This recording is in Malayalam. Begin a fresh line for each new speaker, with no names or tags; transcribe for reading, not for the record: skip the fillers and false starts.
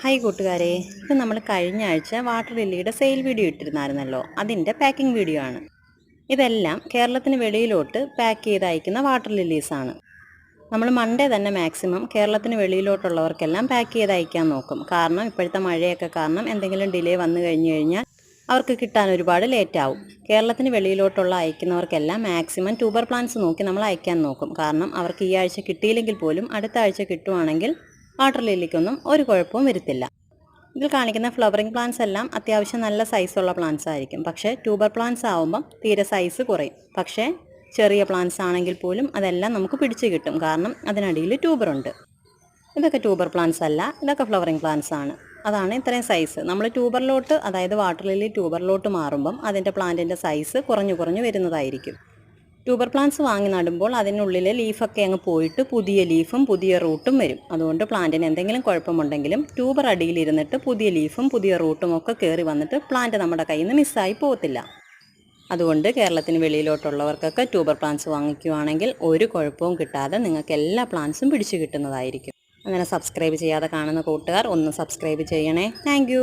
ഹായ് കൂട്ടുകാരെ, ഇത് നമ്മൾ കഴിഞ്ഞ ആഴ്ച വാട്ടർ ലില്ലിയുടെ സെയിൽ വീഡിയോ ഇട്ടിരുന്നായിരുന്നല്ലോ. അതിൻ്റെ പാക്കിംഗ് വീഡിയോ ആണ്. ഇതെല്ലാം കേരളത്തിന് വെളിയിലോട്ട് പാക്ക് ചെയ്ത് അയക്കുന്ന വാട്ടർ ലില്ലീസാണ്. നമ്മൾ മൺഡേ തന്നെ മാക്സിമം കേരളത്തിന് വെളിയിലോട്ടുള്ളവർക്കെല്ലാം പാക്ക് ചെയ്ത് അയക്കാൻ നോക്കും. കാരണം ഇപ്പോഴത്തെ മഴയൊക്കെ കാരണം എന്തെങ്കിലും ഡിലേ വന്നു കഴിഞ്ഞാൽ അവർക്ക് കിട്ടാൻ ഒരുപാട് ലേറ്റ് ആവും. കേരളത്തിന് വെളിയിലോട്ടുള്ള അയക്കുന്നവർക്കെല്ലാം മാക്സിമം ട്യൂബർ പ്ലാന്റ്സ് നോക്കി നമ്മൾ അയക്കാൻ നോക്കും. കാരണം അവർക്ക് ഈ ആഴ്ച കിട്ടിയില്ലെങ്കിൽ പോലും അടുത്ത ആഴ്ച കിട്ടുവാണെങ്കിൽ വാട്ടർ ലില്ലിക്കൊന്നും ഒരു കുഴപ്പവും വരത്തില്ല. ഇതിൽ കാണിക്കുന്ന ഫ്ലവറിംഗ് പ്ലാന്റ്സ് എല്ലാം അത്യാവശ്യം നല്ല സൈസുള്ള പ്ലാന്റ്സ് ആയിരിക്കും. പക്ഷേ ട്യൂബർ പ്ലാന്റ്സ് ആവുമ്പം തീരെ സൈസ് കുറയും. പക്ഷേ ചെറിയ പ്ലാന്റ്സ് ആണെങ്കിൽ പോലും അതെല്ലാം നമുക്ക് പിടിച്ച് കിട്ടും. കാരണം അതിനടിയിൽ ട്യൂബറുണ്ട്. ഇതൊക്കെ ട്യൂബർ പ്ലാന്റ്സ് അല്ല, ഇതൊക്കെ ഫ്ലവറിംഗ് പ്ലാന്റ്സ് ആണ്. അതാണ് ഇത്രയും സൈസ്. നമ്മൾ ട്യൂബറിലോട്ട്, അതായത് വാട്ടർ ലില്ലി ട്യൂബറിലോട്ട് മാറുമ്പം അതിൻ്റെ പ്ലാന്റിൻ്റെ സൈസ് കുറഞ്ഞു വരുന്നതായിരിക്കും. ട്യൂബർ പ്ലാന്റ്സ് വാങ്ങി നടുമ്പോൾ അതിനുള്ളിലെ ലീഫൊക്കെ അങ്ങ് പോയിട്ട് പുതിയ ലീഫും പുതിയ റൂട്ടും വരും. അതുകൊണ്ട് പ്ലാന്റിന് എന്തെങ്കിലും കുഴപ്പമുണ്ടെങ്കിലും ട്യൂബർ അടിയിലിരുന്നിട്ട് പുതിയ ലീഫും പുതിയ റൂട്ടും ഒക്കെ കയറി വന്നിട്ട് പ്ലാന്റ് നമ്മുടെ കയ്യിൽ നിന്ന് മിസ്സായി പോകത്തില്ല. അതുകൊണ്ട് കേരളത്തിന് വെളിയിലോട്ടുള്ളവർക്കൊക്കെ ട്യൂബർ പ്ലാന്റ്സ് വാങ്ങിക്കുവാണെങ്കിൽ ഒരു കുഴപ്പവും കിട്ടാതെ നിങ്ങൾക്ക് എല്ലാ പ്ലാന്റ്സും പിടിച്ചു കിട്ടുന്നതായിരിക്കും. അങ്ങനെ സബ്സ്ക്രൈബ് ചെയ്യാതെ കാണുന്ന കൂട്ടുകാർ ഒന്ന് സബ്സ്ക്രൈബ് ചെയ്യണേ. താങ്ക്